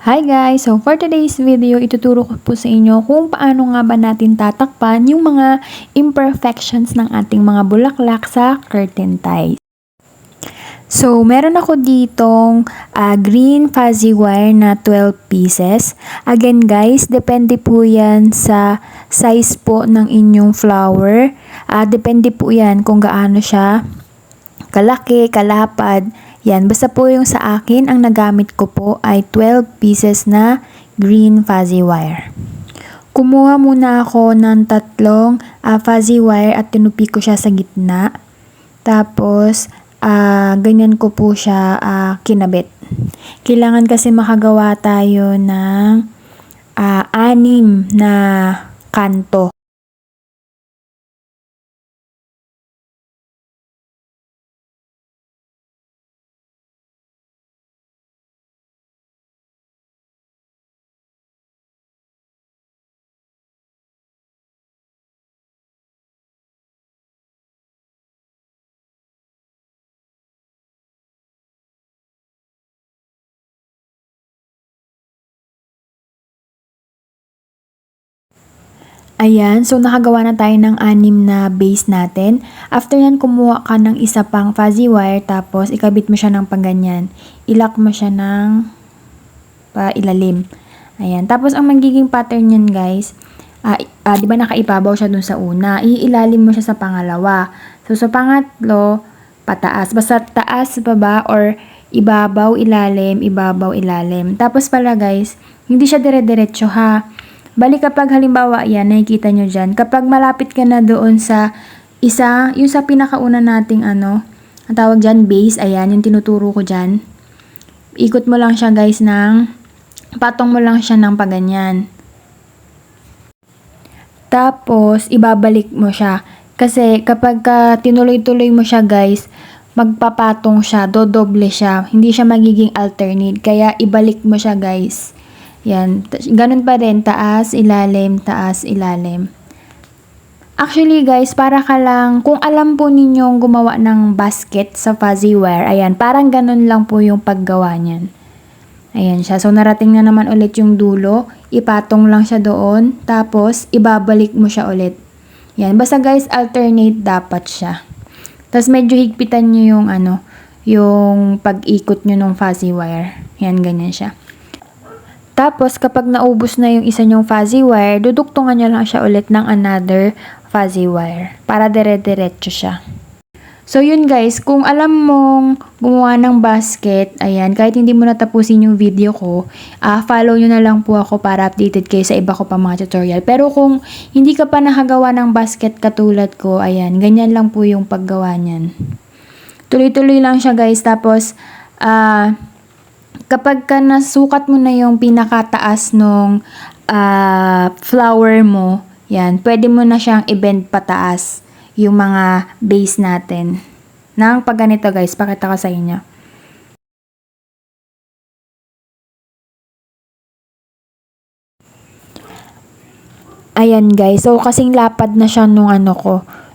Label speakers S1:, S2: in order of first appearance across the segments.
S1: Hi guys! So for today's video, ituturo ko po sa inyo kung paano nga ba natin tatakpan yung mga imperfections ng ating mga bulaklak sa curtain ties. So meron ako ditong green fuzzy wire na 12 pieces. Again guys, depende po yan sa size po ng inyong flower. Depende po yan kung gaano siya kalaki, kalapad. Yan, basta po yung sa akin, ang nagamit ko po ay 12 pieces na green fuzzy wire. Kumuha muna ako ng tatlong fuzzy wire at tinupi ko siya sa gitna. Tapos, ganyan ko po siya kinabit. Kailangan kasi makagawa tayo ng 6 na kanto. Ayan, so nakagawa na tayo ng 6 na base natin. After yan, kumuha ka ng isa pang fuzzy wire, tapos ikabit mo siya ng pangganyan. Ilak mo siya ng ilalim. Ayan, tapos ang magiging pattern yan guys, di ba nakaibabaw siya dun sa una, iilalim mo siya sa pangalawa. So sa pangatlo, pataas. Basta taas, baba, or ibabaw, ilalim, ibabaw, ilalim. Tapos pala guys, hindi siya dire-diretso ha. Bali kapag halimbawa yan, nakikita nyo dyan, kapag malapit ka na doon sa isa, yung sa pinakauna nating ang tawag dyan, base, ayan, yung tinuturo ko dyan. Ikot mo lang siya guys patong mo lang siya ng paganyan. Tapos, ibabalik mo siya. Kasi kapag tinuloy-tuloy mo siya guys, magpapatong siya, dodoble siya. Hindi siya magiging alternate. Kaya ibalik mo siya guys. Yan. Ganun pa rin. Taas, ilalim, taas, ilalim. Actually guys, para ka lang, kung alam po ninyong gumawa ng basket sa fuzzy wire, ayan, parang ganun lang po yung paggawa niyan. Ayan siya. So, narating na naman ulit yung dulo. Ipatong lang siya doon. Tapos, ibabalik mo siya ulit. Yan. Basta guys, alternate dapat siya. Tapos, medyo higpitan nyo yung yung pag-ikot nyo ng fuzzy wire. Yan, ganyan siya. Tapos, kapag naubos na yung isa nyong fuzzy wire, duduktungan nyo lang siya ulit ng another fuzzy wire. Para dire-diretso siya. So, yun guys, kung alam mong gumawa ng basket, ayan, kahit hindi mo natapusin yung video ko, follow nyo na lang po ako para updated kayo sa iba ko pa mga tutorial. Pero kung hindi ka pa nakagawa ng basket katulad ko, ayan, ganyan lang po yung paggawa niyan. Tuloy-tuloy lang siya guys, tapos, kapag ka nasukat mo na yung pinakataas nung flower mo, yan, pwede mo na siyang i-bend pataas yung mga base natin. Nang pag ganito guys, pakita ko sa inyo. Ayan guys, so kasing lapad na siya nung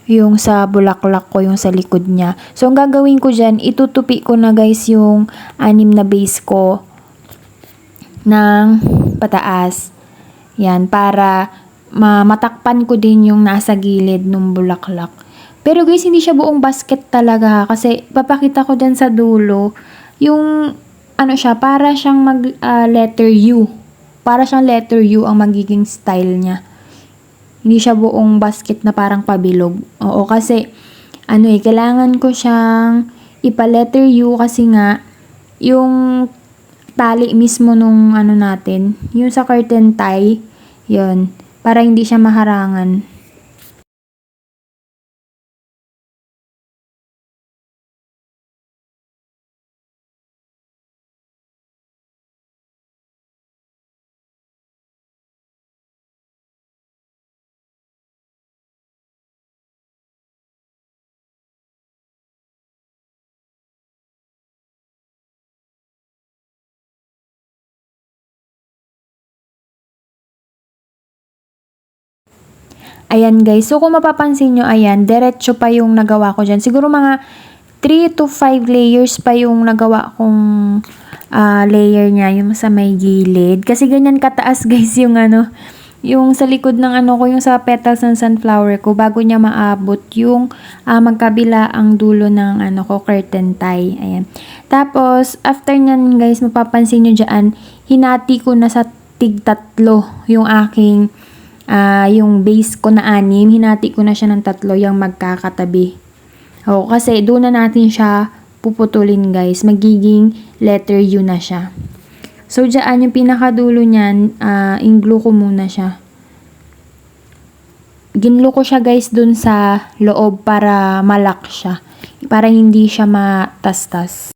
S1: yung sa bulaklak ko, yung sa likod niya. So ang gagawin ko dyan, itutupi ko na guys yung 6 na base ko ng pataas. Yan, para matakpan ko din yung nasa gilid ng bulaklak. Pero guys, hindi siya buong basket talaga ha, kasi papakita ko dyan sa dulo yung siya, para siyang letter U. Para siyang letter U ang magiging style niya. Hindi siya buong basket na parang pabilog. Oo, kasi kailangan ko siyang ipa-letter U kasi nga yung tali mismo nung natin, yung sa curtain tie, yun, para hindi siya maharangan. Ayan guys, so kung mapapansin nyo, ayan, diretso pa yung nagawa ko dyan. Siguro mga 3 to 5 layers pa yung nagawa kong layer niya, yung sa may gilid. Kasi ganyan kataas guys yung yung sa likod ng yung sa petals ng sunflower ko bago niya maabot yung magkabila ang dulo ng curtain tie. Ayan. Tapos, after nyan guys, mapapansin nyo dyan, hinati ko na sa tig-tatlo yung aking yung base ko na 6, hinati ko na siya ng 3 yung magkakatabi. Kasi doon na natin siya puputulin guys. Magiging letter U na siya. So, dyan yung pinakadulo niyan, in-glue ko muna siya. Ginlo ko siya guys dun sa loob para malak siya. Para hindi siya matastas.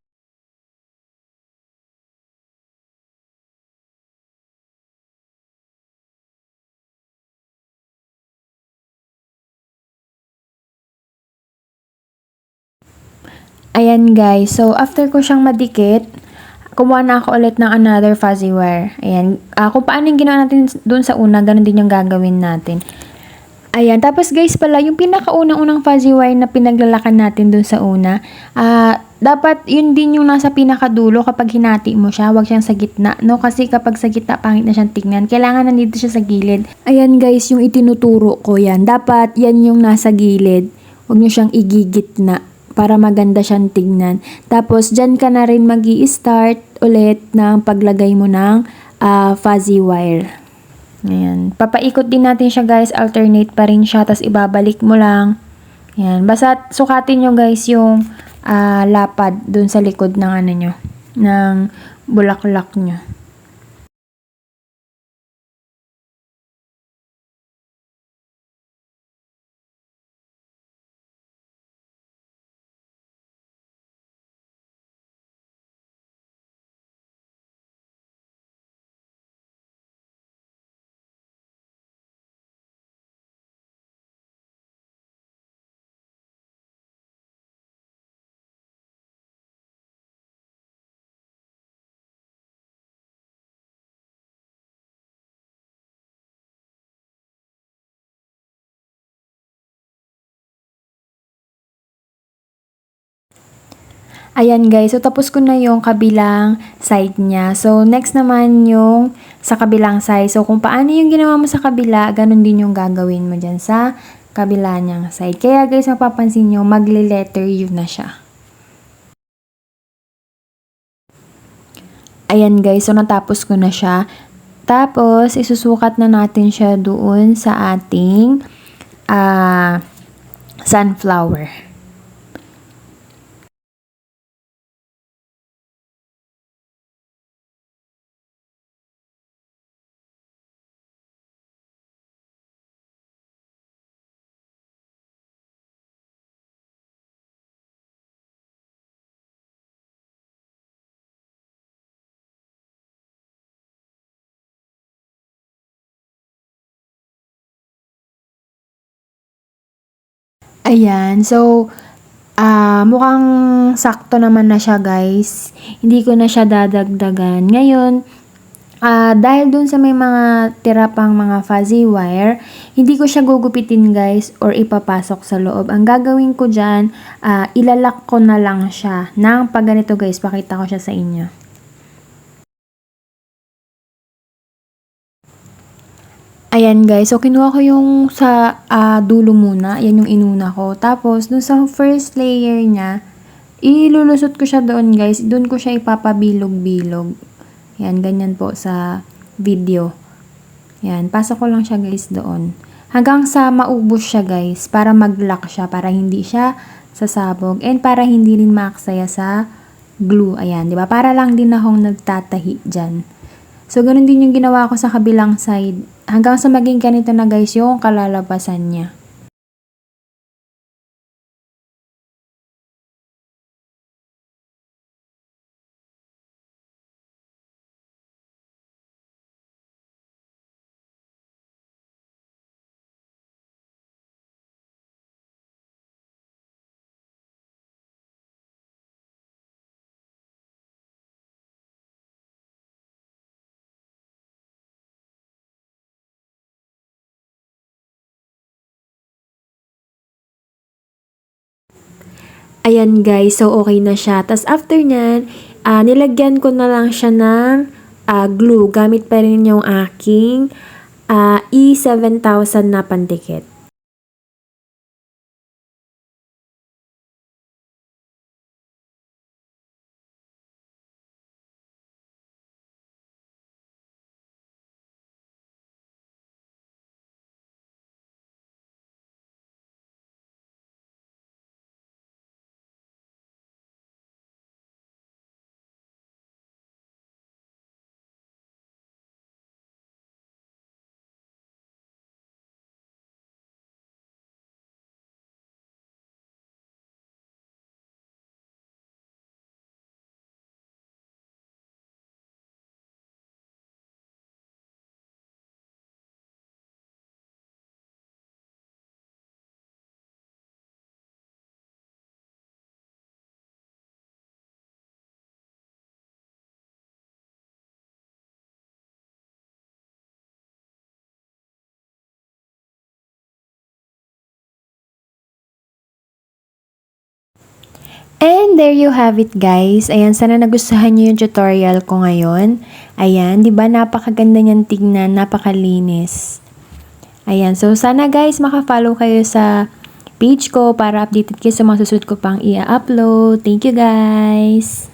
S1: Ayan guys, so after ko siyang madikit, kumuha na ako ulit ng another fuzzy wire. Ayan, kung paano yung ginawa natin dun sa una, ganun din yung gagawin natin. Ayan, tapos guys pala, yung pinakaunang-unang fuzzy wire na pinaglalakan natin dun sa una, dapat yun din yung nasa pinakadulo kapag hinati mo siya, wag siyang sa gitna, no? Kasi kapag sa gitna, pangit na siyang tignan. Kailangan nandito siya sa gilid. Ayan guys, yung itinuturo ko yan. Dapat yan yung nasa gilid. Wag nyo siyang igigitna para maganda siyang tignan. Tapos, dyan ka na rin magi-start ulit ng paglagay mo ng fuzzy wire. Ayan. Papaikot din natin siya guys. Alternate pa rin siya. Tapos, ibabalik mo lang. Ayan. Basta, sukatin nyo guys yung lapad dun sa likod ng nyo. Ng bulaklak nyo. Ayan guys, so tapos ko na yung kabilang side niya. So next naman yung sa kabilang side. So kung paano yung ginawa mo sa kabila, ganun din yung gagawin mo dyan sa kabila niyang side. Kaya guys, mapapansin nyo, magle-letter U na siya. Ayan guys, so natapos ko na siya. Tapos, isusukat na natin siya doon sa ating sunflower. Ayan, so mukhang sakto naman na siya guys. Hindi ko na siya dadagdagan. Ngayon, dahil dun sa may mga tira pang mga fuzzy wire, hindi ko siya gugupitin guys or ipapasok sa loob. Ang gagawin ko dyan, ilalak ko na lang siya ng pag ganito guys, pakita ko siya sa inyo. Ayan guys, so kinuha ko yung sa dulo muna, yan yung inuna ko. Tapos, dun sa first layer niya, ilulusot ko siya doon guys, doon ko siya ipapabilog-bilog. Yan, ganyan po sa video. Yan, pasok ko lang siya guys doon. Hanggang sa maubos siya guys, para mag-lock siya, para hindi siya sasabog, and para hindi rin maaksaya sa glue. Ayan, di ba? Para lang din akong nagtatahi dyan. So, ganun din yung ginawa ko sa kabilang side. Hanggang sa maging ganito na guys yung kalalabasan niya.
S2: Ayan guys, so okay na siya. Tapos after nyan, nilagyan ko na lang siya ng glue. Gamit pa rin yung aking E7000 na pandikit.
S1: And there you have it guys. Ayan, sana nagustuhan nyo yung tutorial ko ngayon. Ayan, di ba napakaganda niyan tignan, napakalinis. Ayan, so sana guys maka-follow kayo sa page ko para updated kayo sa mga susunod ko pang i-upload. Thank you guys!